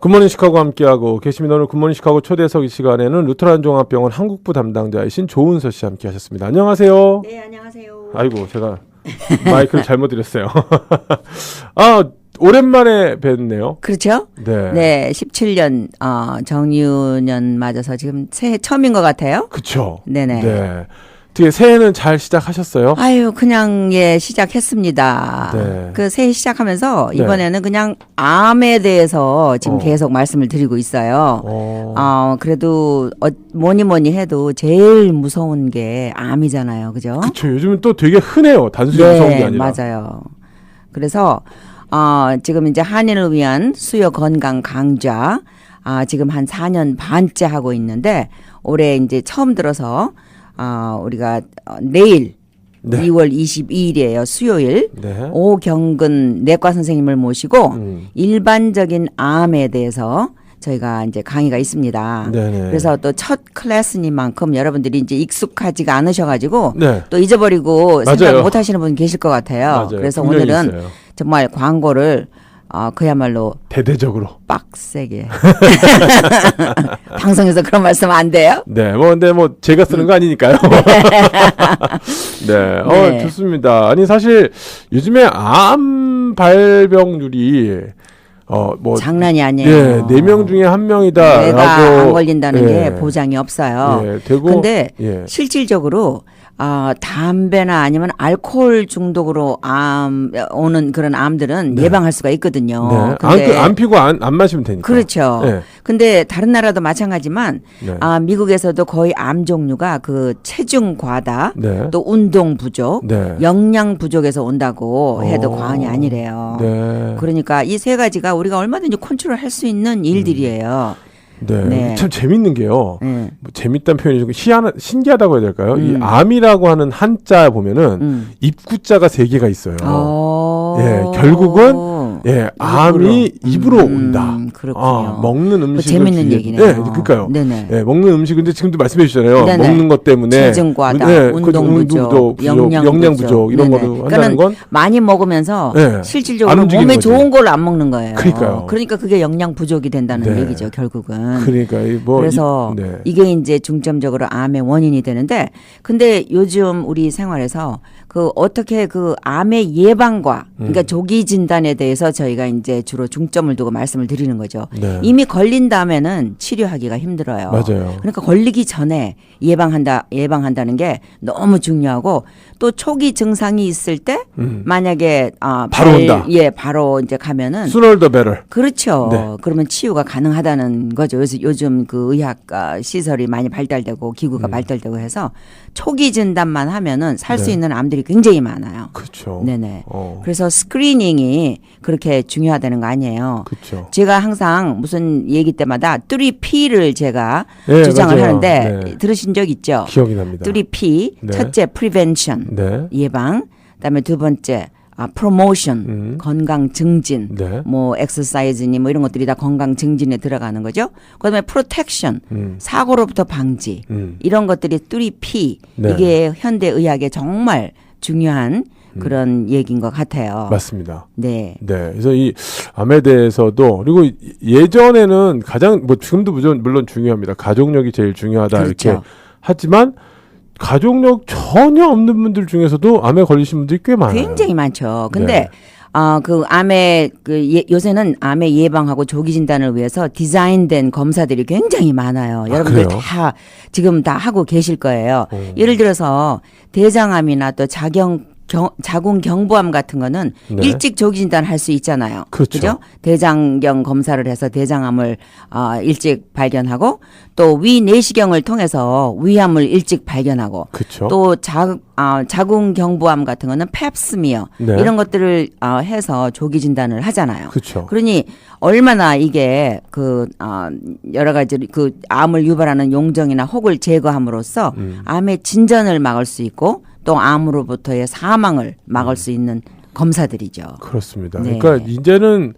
굿모닝 시카고 함께하고 계십니다. 오늘 굿모닝 시카고 초대석 이 시간에는 루터란 종합병원 한국부 담당자이신 조은서 씨 함께하셨습니다. 안녕하세요. 네, 안녕하세요. 아이고 제가 마이크를 잘못 드렸어요. 아 오랜만에 뵀네요. 그렇죠? 네. 네, 17년 정유년 맞아서 지금 새해 처음인 것 같아요. 그렇죠. 네네. 네. 어떻게 새해는 잘 시작하셨어요? 아유, 그냥 시작했습니다. 네. 그 새해 시작하면서 네. 이번에는 그냥 암에 대해서 지금 계속 말씀을 드리고 있어요. 그래도 뭐니 해도 제일 무서운 게 암이잖아요, 그죠? 그렇죠. 요즘은 또 되게 흔해요. 단순히 무서운 게 아니라. 맞아요. 그래서 지금 이제 한인을 위한 수요 건강 강좌 지금 한 4년 반째 하고 있는데 올해 이제 처음 들어서 우리가 내일 네. 2월 22일이에요. 수요일. 네. 오경근 내과 선생님을 모시고 일반적인 암에 대해서 저희가 이제 강의가 있습니다. 네네. 그래서 또 첫 클래스니만큼 여러분들이 이제 익숙하지가 않으셔가지고 네. 또 잊어버리고 맞아요. 생각 못 하시는 분 계실 것 같아요. 맞아요. 그래서 분명히 오늘은 있어요. 정말 광고를 그야말로 대대적으로. 빡세게 방송에서 그런 말씀 안 돼요? 네, 근데 제가 쓰는 거 아니니까요. 네, 네. 좋습니다. 아니 사실 요즘에 암 발병률이 장난이 아니에요. 예, 4명 중에 1명이다라고 내가 안 걸린다는 예, 게 보장이 없어요. 예, 되고 근데 예. 실질적으로 담배나 아니면 알코올 중독으로 오는 그런 암들은 네. 예방할 수가 있거든요. 네. 근데 안 피고 안 마시면 되니까. 그렇죠. 네. 근데 다른 나라도 마찬가지만 네. 미국에서도 거의 암 종류가 그 체중 과다, 네. 또 운동 부족, 네. 영양 부족에서 온다고 해도 과언이 아니래요. 네. 그러니까 이 세 가지가 우리가 얼마든지 컨트롤할 수 있는 일들이에요. 네. 네. 참 재밌는 게요. 네. 재밌다는 표현이 좀 신기하다고 해야 될까요? 이 음. 암이라고 하는 한자 보면은 입구자가 3개가 있어요. 예, 결국은 암이 입으로 온다. 그렇군요. 먹는 음식을 재밌는 얘기네요. 네, 그러니까요. 네네. 예, 먹는 음식인데 지금도 말씀해 주잖아요. 네네. 먹는 것 때문에 체중 과다, 네, 운동 부족, 영양 부족 이런 네네. 거로 한다는 건 많이 먹으면서 네. 안 실질적으로 움직이는 몸에 거지. 좋은 걸 안 먹는 거예요. 그러니까요. 그러니까 그게 영양 부족이 된다는 네. 얘기죠, 결국은. 그러니까 그래서 네. 이게 이제 중점적으로 암의 원인이 되는데, 근데 요즘 우리 생활에서 어떻게 암의 예방과 그러니까 조기 진단에 대해서 저희가 이제 주로 중점을 두고 말씀을 드리는 거죠. 네. 이미 걸린 다음에는 치료하기가 힘들어요. 맞아요. 그러니까 걸리기 전에 예방한다는 게 너무 중요하고, 또 초기 증상이 있을 때 만약에 바로 온다. 예, 바로 이제 가면은 Sooner the better. 그렇죠. 네. 그러면 치유가 가능하다는 거죠. 그래서 요즘 그 의학 시설이 많이 발달되고 기구가 발달되고 해서 초기 진단만 하면은 살 수 네. 있는 암들이 굉장히 많아요. 그렇죠. 네네. 그래서 스크리닝이 그렇게 중요하다는 거 아니에요. 그렇죠. 제가 항상 무슨 얘기 때마다 3P를 제가 네, 주장을 맞아요. 하는데 네. 들으신 적 있죠? 기억이 납니다. 3P. 네. 첫째 prevention. 네. 예방. 그다음에 두 번째 promotion. 건강 증진. 네. 뭐 엑서사이즈니 뭐 이런 것들이 다 건강 증진에 들어가는 거죠. 그다음에 protection. 사고로부터 방지. 이런 것들이 3P. 네. 이게 현대 의학의 정말 중요한 그런 얘기인 것 같아요. 맞습니다. 네. 네. 그래서 이 암에 대해서도 그리고 예전에는 가장 지금도 물론 중요합니다. 가족력이 제일 중요하다 그렇죠. 이렇게 하지만 가족력 전혀 없는 분들 중에서도 암에 걸리신 분들이 꽤 많아요. 굉장히 많죠. 근데 네. 요새는 암의 예방하고 조기 진단을 위해서 디자인된 검사들이 굉장히 많아요. 여러분들 그래요? 다 지금 다 하고 계실 거예요. 예를 들어서 대장암이나 또 자궁 경부암 같은 거는 네. 일찍 조기 진단할 수 있잖아요. 그렇죠. 그죠? 대장경 검사를 해서 대장암을 일찍 발견하고, 또 위 내시경을 통해서 위암을 일찍 발견하고, 그렇죠. 또 자궁 경부암 같은 거는 펩스미어 네. 이런 것들을 해서 조기 진단을 하잖아요. 그렇죠. 그러니 얼마나 이게 여러 가지 암을 유발하는 용종이나 혹을 제거함으로써 암의 진전을 막을 수 있고 또 암으로부터의 사망을 막을 수 있는 검사들이죠. 그렇습니다. 네. 그러니까 이제는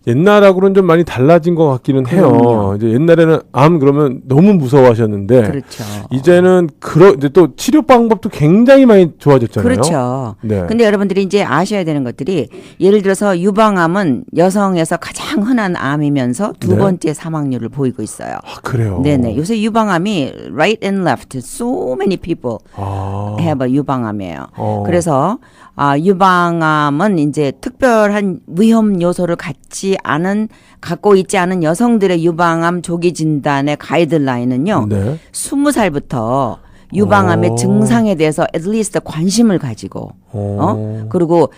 옛날하고는 좀 많이 달라진 것 같기는 해요. 그럼요. 이제 옛날에는 암 그러면 너무 무서워하셨는데 그렇죠. 이제는 이제 또 치료 방법도 굉장히 많이 좋아졌잖아요. 그렇죠. 네. 근데 여러분들이 이제 아셔야 되는 것들이 예를 들어서 유방암은 여성에서 가장 흔한 암이면서 두 네. 번째 사망률을 보이고 있어요. 아, 그래요. 네네. 요새 유방암이 right and left, so many people 아. have a 유방암이에요. 어. 그래서 유방암은 이제 특별한 위험 요소를 갖고 있지 않은 여성들의 유방암 조기 진단의 가이드라인은요. 네. 20살부터 유방암의 오. 증상에 대해서 at least 관심을 가지고 그리고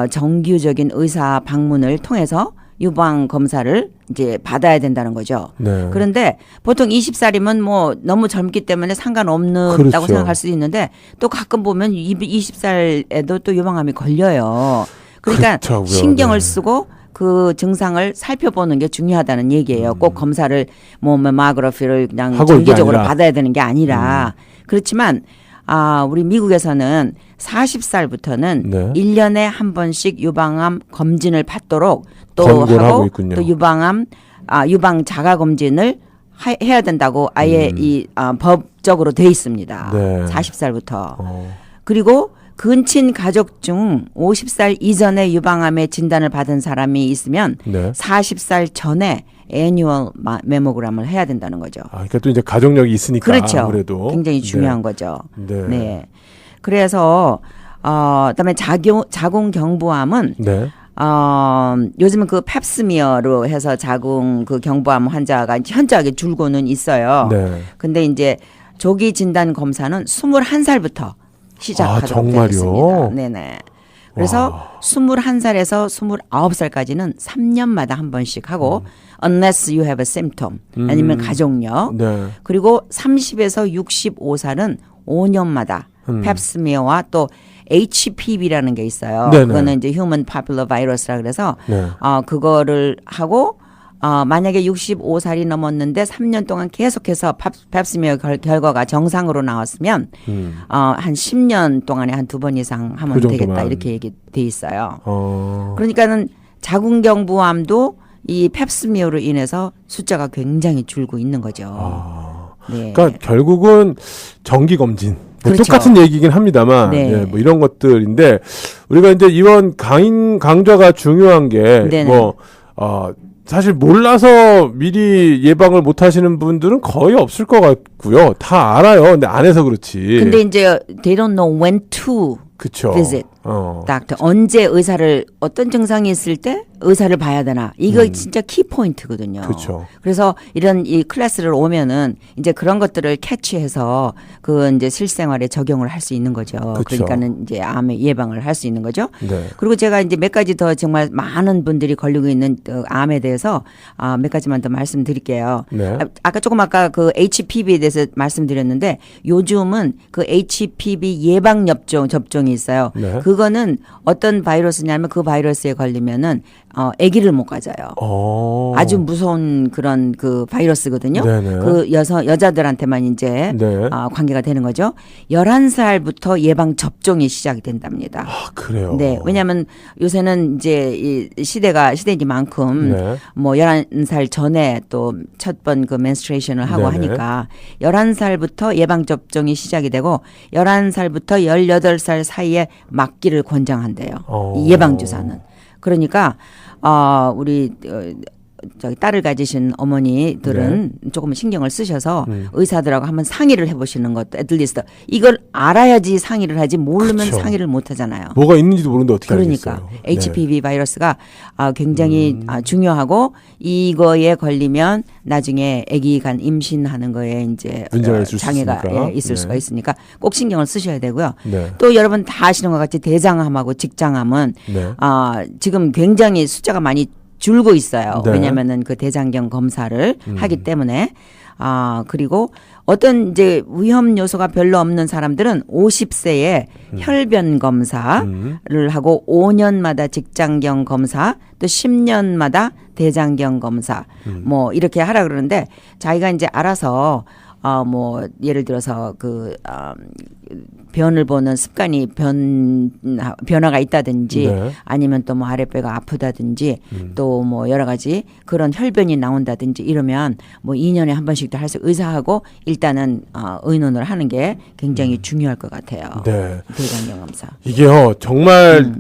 정규적인 의사 방문을 통해서 유방 검사를 이제 받아야 된다는 거죠. 네. 그런데 보통 20살이면 뭐 너무 젊기 때문에 상관없다고 그렇죠. 생각할 수 있는데 또 가끔 보면 20살에도 또 유방암이 걸려요. 그러니까 그렇다고요. 신경을 네. 쓰고 그 증상을 살펴보는 게 중요하다는 얘기예요. 꼭 검사를 뭐 마모그래피를 그냥 하고 정기적으로 이게 아니라. 받아야 되는 게 아니라 그렇지만 우리 미국에서는 40살부터는 네. 1년에 한 번씩 유방암 검진을 받도록 또 권고를 하고 하고 있군요. 또 유방 자가 검진을 해야 된다고 아예 법적으로 돼 있습니다. 네. 40살부터. 어. 그리고 근친 가족 중 50살 이전에 유방암의 진단을 받은 사람이 있으면 네. 40살 전에 애뉴얼 메모그램을 해야 된다는 거죠. 그러니까 또 이제 가족력이 있으니까 그렇죠. 아무래도 굉장히 중요한 거죠. 네. 네. 그래서 그다음에 자궁경부암은 네. 요즘은 그 팹스미어로 해서 자궁 그 경부암 환자가 현저하게 줄고는 있어요. 네. 근데 이제 조기 진단 검사는 21살부터 시작하도록 되어 정말요? 있습니다. 네네. 그래서 21살에서 29살까지는 3년마다 한 번씩 하고 unless you have a symptom 아니면 가족력 네. 그리고 30에서 65살은 5년마다 펩스미어와 또 HPV라는 게 있어요. 네네. 그거는 이제 Human Papilloma Virus라 그래서 네. 그거를 하고 만약에 65살이 넘었는데 3년 동안 계속해서 펩스미어 결과가 정상으로 나왔으면 한 10년 동안에 한 2번 이상 하면 그 정도만. 되겠다 이렇게 얘기돼 있어요. 어. 그러니까는 자궁경부암도 이 펩스미어로 인해서 숫자가 굉장히 줄고 있는 거죠. 네. 그러니까 결국은 정기 검진 뭐 그렇죠. 똑같은 얘기긴 합니다만 네. 예, 뭐 이런 것들인데 우리가 이제 이번 강좌가 중요한 게 네네. 뭐 사실 몰라서 미리 예방을 못 하시는 분들은 거의 없을 것 같고요. 다 알아요. 근데 안 해서 그렇지. 근데 이제 they don't know when to 그쵸. visit doctor. 언제 의사를 어떤 증상이 있을 때 의사를 봐야 되나. 이거 진짜 키 포인트거든요. 그쵸. 그래서 이런 이 클래스를 오면은 이제 그런 것들을 캐치해서 그 이제 실생활에 적용을 할 수 있는 거죠. 그쵸. 그러니까는 이제 암의 예방을 할 수 있는 거죠. 네. 그리고 제가 이제 몇 가지 더 정말 많은 분들이 걸리고 있는 암에 대해서 몇 가지만 더 말씀드릴게요. 네. 아까 그 HPV에 대해서 말씀드렸는데 요즘은 그 HPV 예방 접종이 있어요. 네. 그거는 어떤 바이러스냐면 그 바이러스에 걸리면은 아기를 못 가져요. 아주 무서운 그런 그 바이러스거든요. 네네. 그 여자들한테만 이제 네. 관계가 되는 거죠. 11살부터 예방 접종이 시작이 된답니다. 그래요. 네. 왜냐하면 요새는 이제 이 시대니만큼 네. 뭐 11살 전에 또 첫 번 그 menstruation을 하고 네네. 하니까 11살부터 예방 접종이 시작이 되고 11살부터 18살 사이에 맞기를 권장한대요. 이 예방 주사는. 그러니까 우리 저기 딸을 가지신 어머니들은 조금 신경을 쓰셔서 의사들하고 한번 상의를 해보시는 것도 애들리스트 이걸 알아야지 상의를 하지 모르면 그쵸. 상의를 못 하잖아요. 뭐가 있는지도 모르는데 어떻게 그러니까 알겠어요. HPV 바이러스가 굉장히 중요하고 이거에 걸리면 나중에 아기 간 임신하는 거에 이제 문제가 있을 수 장애가 있으니까. 있을 네. 수가 있으니까 꼭 신경을 쓰셔야 되고요. 네. 또 여러분 다 아시는 것 같이 대장암하고 직장암은 네. 지금 굉장히 숫자가 많이 줄고 있어요. 네. 왜냐하면은 그 대장경 검사를 하기 때문에 그리고 어떤 이제 위험 요소가 별로 없는 사람들은 50세에 혈변 검사를 하고 5년마다 직장경 검사 또 10년마다 대장경 검사 뭐 이렇게 하라 그러는데 자기가 이제 알아서 뭐 예를 들어서 변을 보는 습관이 변화가 있다든지 네. 아니면 또 뭐 아랫배가 아프다든지 또 뭐 여러 가지 그런 혈변이 나온다든지 이러면 뭐 2년에 한 번씩도 할 수 의사하고 일단은 의논을 하는 게 굉장히 중요할 것 같아요. 네. 대장경험사. 이게요, 정말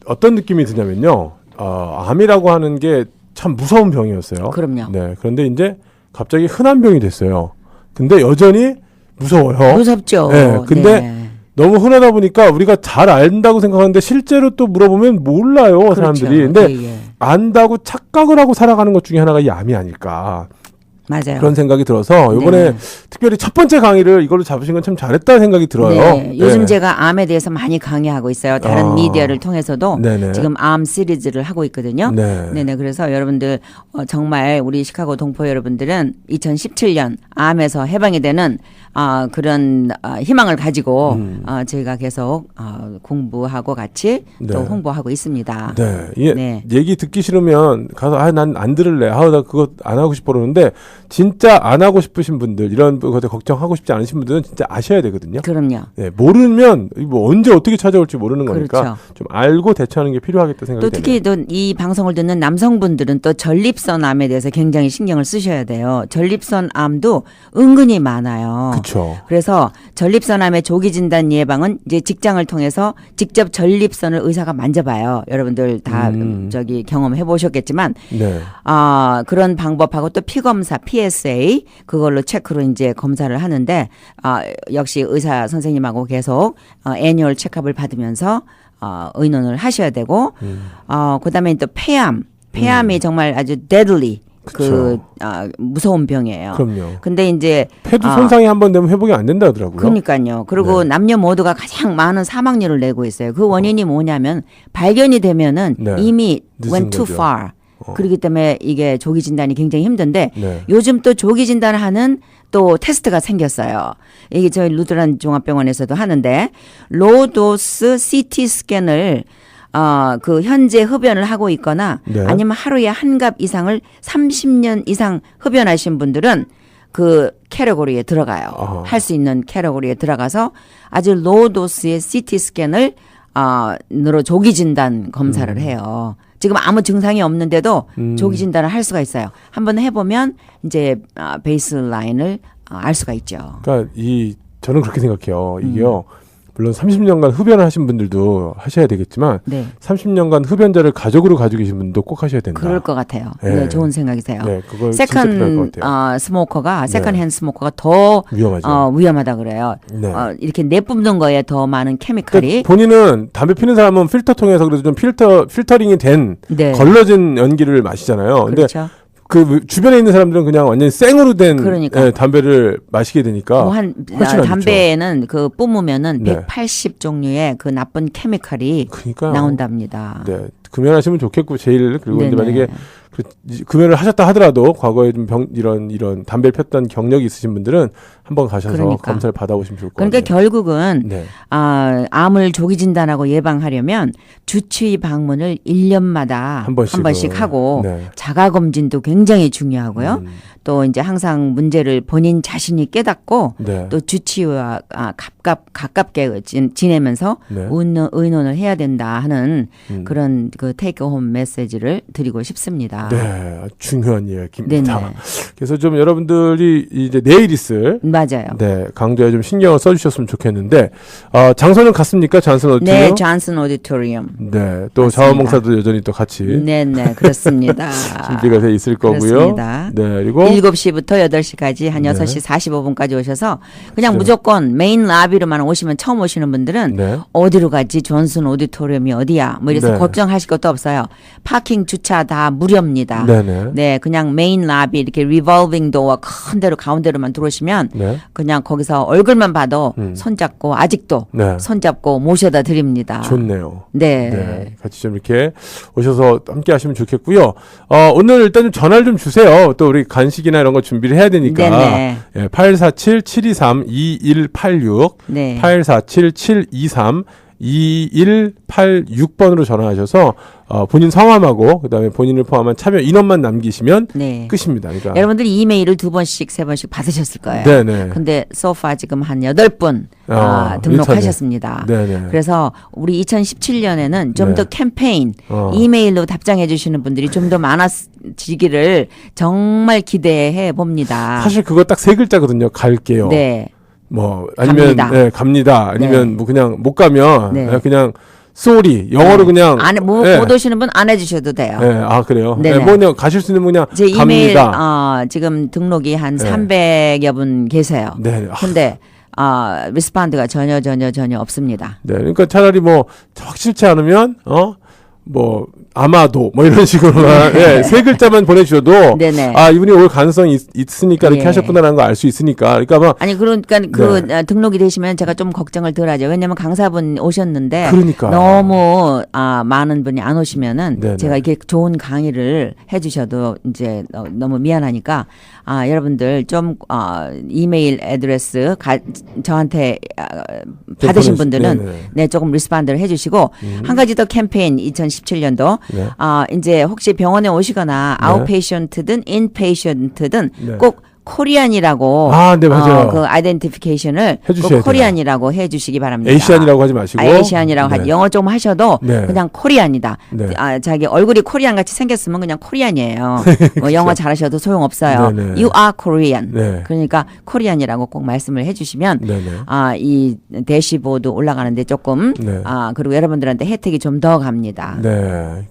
어떤 느낌이 드냐면요. 암이라고 하는 게 참 무서운 병이었어요. 그럼요. 네. 그런데 이제 갑자기 흔한 병이 됐어요. 근데 여전히 무서워요. 무섭죠. 네. 근데 네. 너무 흔하다 보니까 우리가 잘 안다고 생각하는데 실제로 또 물어보면 몰라요, 그렇죠. 사람들이. 근데 예. 안다고 착각을 하고 살아가는 것 중에 하나가 이 암이 아닐까. 맞아요. 그런 생각이 들어서 이번에 네. 특별히 첫 번째 강의를 이걸로 잡으신 건 참 잘했다는 생각이 들어요. 네. 요즘 네. 제가 암에 대해서 많이 강의하고 있어요. 다른 미디어를 통해서도 네네. 지금 암 시리즈를 하고 있거든요. 네. 네네. 그래서 여러분들 정말 우리 시카고 동포 여러분들은 2017년 암에서 해방이 되는 그런 희망을 가지고 저희가 계속 공부하고 같이 또 네. 홍보하고 있습니다. 네. 예, 네. 얘기 듣기 싫으면 가서 난 안 들을래. 나 그거 안 하고 싶어 그러는데 진짜 안 하고 싶으신 분들 이런 것에 걱정하고 싶지 않으신 분들은 진짜 아셔야 되거든요. 그럼요. 네, 모르면 뭐 언제 어떻게 찾아올지 모르는 거니까 그렇죠. 좀 알고 대처하는 게 필요하겠다 생각이 또 특히 되네요. 또 이 방송을 듣는 남성분들은 또 전립선암에 대해서 굉장히 신경을 쓰셔야 돼요. 전립선암도 은근히 많아요. 그렇죠. 그래서 전립선암의 조기 진단 예방은 이제 직장을 통해서 직접 전립선을 의사가 만져봐요. 여러분들 다 저기 경험해 보셨겠지만 네. 그런 방법하고 또 피검사 PSA 그걸로 체크로 이제 검사를 하는데 역시 의사 선생님하고 계속 애뉴얼 체크업을 받으면서 의논을 하셔야 되고 그다음에 또 폐암이 정말 아주 deadly 그쵸. 무서운 병이에요. 그럼요. 근데 이제 폐도 손상이 한 번 되면 회복이 안 된다 하더라고요. 그러니까요. 그리고 네. 남녀 모두가 가장 많은 사망률을 내고 있어요. 그 원인이 뭐냐면 발견이 되면은 네. 이미 늦은 went too 거죠. far. 그렇기 때문에 이게 조기 진단이 굉장히 힘든데 네. 요즘 또 조기 진단을 하는 또 테스트가 생겼어요. 이게 저희 루드란 종합병원에서도 하는데 로도스 CT 스캔을 현재 흡연을 하고 있거나 네. 아니면 하루에 한 갑 이상을 30년 이상 흡연하신 분들은 그 캐러고리에 들어가요. 할 수 있는 캐러고리에 들어가서 아주 로도스의 CT 스캔을 으로 조기 진단 검사를 해요. 지금 아무 증상이 없는데도 조기 진단을 할 수가 있어요. 한번 해보면 이제 베이스라인을 알 수가 있죠. 그러니까 저는 그렇게 생각해요. 이게요. 물론 30년간 흡연을 하신 분들도 하셔야 되겠지만 네. 30년간 흡연자를 가족으로 가지고 계신 분도 꼭 하셔야 된다. 그럴 것 같아요. 네. 네, 좋은 생각이세요. 네, 그걸 진짜 필요할 것 같아요. 스모커가 세컨 네. 핸드 스모커가 더 위험하죠. 위험하다 그래요. 네. 이렇게 내뿜는 거에 더 많은 케미칼이 그러니까 본인은 담배 피는 사람은 필터 통해서 그래도 좀 필터링이 된 네. 걸러진 연기를 마시잖아요. 근데 그렇죠. 그 주변에 있는 사람들은 그냥 완전 생으로 된 그러니까. 담배를 마시게 되니까 뭐한 훨씬 안 담배에는 그 뿜으면은 네. 180 종류의 그 나쁜 케미칼이 그러니까요. 나온답니다. 네, 금연하시면 좋겠고 제일 그리고 이제 네네. 만약에 금연을 하셨다 하더라도 과거에 좀 이런 담배를 폈던 경력이 있으신 분들은 한번 가셔서 그러니까. 검사를 받아보시면 좋을 것 그러니까 같아요. 결국은 네. 암을 조기 진단하고 예방하려면 주치의 방문을 1년마다 한 번씩 하고 네. 자가 검진도 굉장히 중요하고요. 또 이제 항상 문제를 본인 자신이 깨닫고 네. 또 주치의와 가깝게 지내면서 네. 의논을 해야 된다 하는 그런 그 테이크 홈 메시지를 드리고 싶습니다. 네, 중요한 이야기입니다. 네네. 그래서 좀 여러분들이 이제 내일 있을 맞아요. 네, 강좌에 좀 신경을 써주셨으면 좋겠는데 장소는 같습니까? 잔슨 오디토리움? 네, 존슨 오디토리움. 네, 또 맞습니다. 자원봉사도 여전히 또 같이 네네, 그렇습니다. 준비가 돼 있을 거고요. 그렇습니다. 네, 그리고 7시부터 8시까지 한 네. 6시 45분까지 오셔서 그냥 네. 무조건 메인 라비로만 오시면 처음 오시는 분들은 네. 어디로 가지? 존슨 오디토리움이 어디야? 뭐 이래서 네. 걱정하실 것도 없어요. 파킹 주차 다 무료입니다. 네네. 네, 그냥 메인 라비 이렇게 리볼빙 도어 큰 데로 가운데로만 들어오시면 네. 그냥 거기서 얼굴만 봐도 손잡고 아직도 네. 손잡고 모셔다 드립니다. 좋네요. 네. 네, 같이 좀 이렇게 오셔서 함께 하시면 좋겠고요. 오늘 일단 좀 전화를 좀 주세요. 또 우리 간식이나 이런 거 준비를 해야 되니까. 네네. 예, 847-723-2186. 네. 847-723-2186. 2186번으로 전화하셔서 본인 성함하고 그다음에 본인을 포함한 참여 인원만 남기시면 네. 끝입니다. 그러니까 여러분들이 이메일을 2번씩, 3번씩 받으셨을 거예요. 네네. 근데 소파 지금 한 8분 등록하셨습니다. 네네. 그래서 우리 2017년에는 좀 더 네. 캠페인, 이메일로 답장해 주시는 분들이 좀 더 많아지기를 정말 기대해 봅니다. 사실 그거 딱 세 글자거든요. 갈게요. 네. 뭐 아니면 갑니다. 네, 갑니다. 아니면 네. 뭐 그냥 못 가면 네. 그냥 쏘리 영어로 그냥 못 오시는 분 안 해주셔도 돼요. 네, 아 그래요. 네네. 네, 뭐 그냥 가실 수 있는 분 그냥 제 이메일 갑니다. 지금 등록이 한 네. 300여 분 계세요. 네. 근데 리스판드가 전혀 없습니다. 네, 그러니까 차라리 뭐 확실치 않으면 뭐 아마도 뭐 이런 식으로만 네, 세 글자만 보내주셔도 네네. 이분이 올 가능성이 있으니까 이렇게 예. 하셨구나라는 걸 알 수 있으니까 그러니까 뭐 아니 그러니까 등록이 되시면 제가 좀 걱정을 덜 하죠. 왜냐면 강사분 오셨는데 그러니까. 너무 많은 분이 안 오시면은 네네. 제가 이렇게 좋은 강의를 해주셔도 이제 너무 미안하니까 여러분들 좀 이메일 애드레스 저한테 받으신 분들은 네네. 네 조금 리스판드를 해주시고 한 가지 더 캠페인 2017년도 네. 이제 혹시 병원에 오시거나 네. 아웃페이션트든 인페이션트든 네. 꼭 코리안이라고 네, 맞아요. 그 아이덴티피케이션을 해주셔야 돼요. 꼭 코리안이라고 해주시기 바랍니다. 에이시안이라고 하지 마시고 에이시안이라고 네. 영어 좀 하셔도 네. 그냥 코리안이다. 네. 자기 얼굴이 코리안 같이 생겼으면 그냥 코리안이에요. 뭐 영어 잘하셔도 소용없어요. 네네. You are Korean. 네. 그러니까 코리안이라고 꼭 말씀을 해주시면 네네. 이 대시보드 올라가는데 조금 네. 그리고 여러분들한테 혜택이 좀 더 갑니다. 네.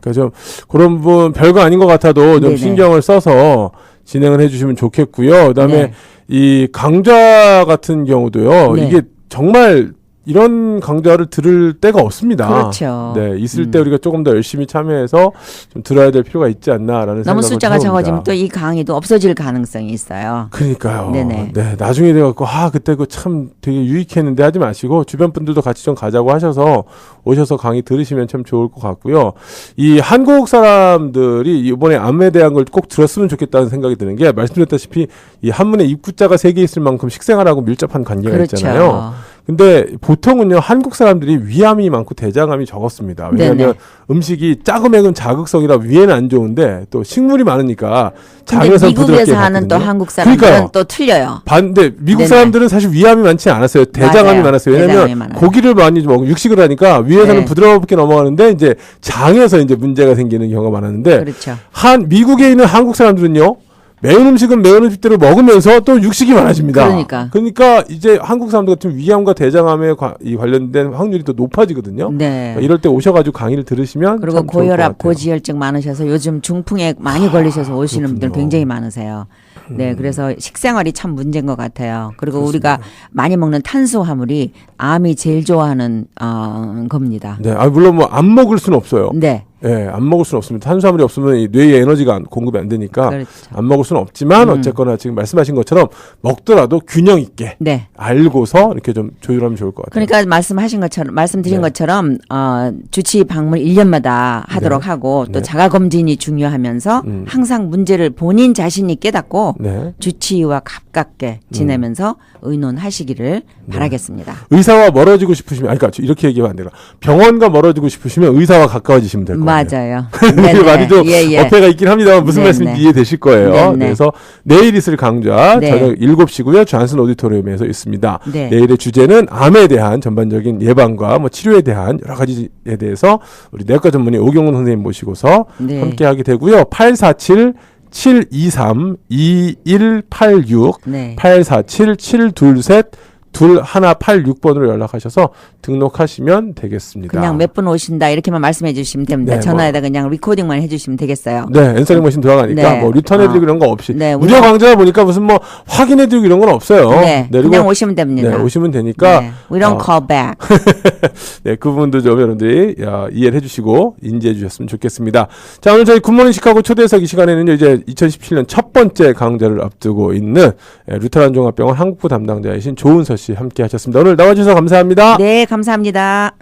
그러니까 좀 그런 분 별거 아닌 것 같아도 좀 네네. 신경을 써서 진행을 해주시면 좋겠고요. 그다음에 네. 이 강좌 같은 경우도요. 네. 이게 정말 이런 강좌를 들을 때가 없습니다. 그렇죠. 네, 있을 때 우리가 조금 더 열심히 참여해서 좀 들어야 될 필요가 있지 않나라는 너무 생각을 숫자가 해봅니다. 적어지면 또 이 강의도 없어질 가능성이 있어요. 그러니까요. 네네. 네, 나중에 돼갖고 그때 그 참 되게 유익했는데 하지 마시고 주변 분들도 같이 좀 가자고 하셔서 오셔서 강의 들으시면 참 좋을 것 같고요. 이 한국 사람들이 이번에 암에 대한 걸 꼭 들었으면 좋겠다는 생각이 드는 게 말씀드렸다시피 이 한문에 입구자가 3개 있을 만큼 식생활하고 밀접한 관계가 그렇죠. 있잖아요. 근데 보통은요 한국 사람들이 위암이 많고 대장암이 적었습니다. 왜냐하면 네네. 음식이 작으면 자극성이라 위에는 안 좋은데 또 식물이 많으니까 근데 장에서 부드럽게 미국에서 하는 또 갔거든요. 한국 사람들은 그러니까요. 또 틀려요. 반대 미국 네네. 사람들은 사실 위암이 많지 않았어요. 대장암이 맞아요. 많았어요. 대장암이 왜냐하면 많아요. 고기를 많이 먹고 육식을 하니까 위에서는 네. 부드럽게 넘어가는데 이제 장에서 이제 문제가 생기는 경우가 많았는데 그렇죠. 미국에 있는 한국 사람들은요. 매운 음식은 매운 음식대로 먹으면서 또 육식이 많아집니다. 그러니까 이제 한국 사람들 같은 위암과 대장암에 관련된 확률이 더 높아지거든요. 네. 이럴 때 오셔가지고 강의를 들으시면 그리고 참 좋을 것 고혈압, 같아요. 고지혈증 많으셔서 요즘 중풍에 많이 걸리셔서 오시는 분들 그렇군요. 굉장히 많으세요. 네, 그래서 식생활이 참 문제인 것 같아요. 그리고 우리가 많이 먹는 탄수화물이 암이 제일 좋아하는 겁니다. 네, 물론 뭐 안 먹을 수는 없어요. 네, 예, 안 먹을 수는 없습니다. 탄수화물이 없으면 이 뇌에 에너지가 공급이 안 되니까 그렇죠. 안 먹을 수는 없지만 어쨌거나 지금 말씀하신 것처럼 먹더라도 균형 있게 네. 알고서 이렇게 좀 조율하면 좋을 것 같아요. 그러니까 말씀드린 네. 것처럼 주치 방문 1년마다 하도록 네. 하고 또 네. 자가 검진이 중요하면서 항상 문제를 본인 자신이 깨닫고 네. 주치의와 가깝게 지내면서 의논하시기를 바라겠습니다. 의사와 멀어지고 싶으시면, 그러니까 이렇게 얘기하면 안 돼요. 병원과 멀어지고 싶으시면 의사와 가까워지시면 될 것 같아요. 맞아요. 이게 말이 좀 예. 어폐가 있긴 합니다만 무슨 네네. 말씀인지 이해되실 거예요. 네네. 그래서 내일 있을 강좌 네. 저녁 7시고요. 존슨 오디토리움에서 있습니다. 네. 내일의 주제는 암에 대한 전반적인 예방과 뭐 치료에 대한 여러 가지에 대해서 우리 내과 전문의 오경훈 선생님 모시고서 네. 함께 하게 되고요. 847-723-2186 네. 847-723-2186번으로 연락하셔서 등록하시면 되겠습니다. 그냥 몇 분 오신다 이렇게만 말씀해 주시면 됩니다. 네, 전화에다 그냥 리코딩만 해주시면 되겠어요. 네, 엔서링 머신 들어가니까 네. 뭐 리턴해드리고 이런 거 없이 네, 무료 강좌 보니까 무슨 뭐 확인해드리고 이런 건 없어요. 네, 그리고 그냥 오시면 됩니다. 네, 오시면 되니까 네, we don't call back. 네, 그 부분도 좀 여러분들이 이해를 해주시고 인지해 주셨으면 좋겠습니다. 자, 오늘 저희 굿모닝 시카고 초대석 이 시간에는 이제 2017년 첫 번째 강좌를 앞두고 있는 루테란 종합병원 한국부 담당자이신 조은서 씨 함께 하셨습니다. 오늘 나와주셔서 감사합니다. 네, 감사합니다.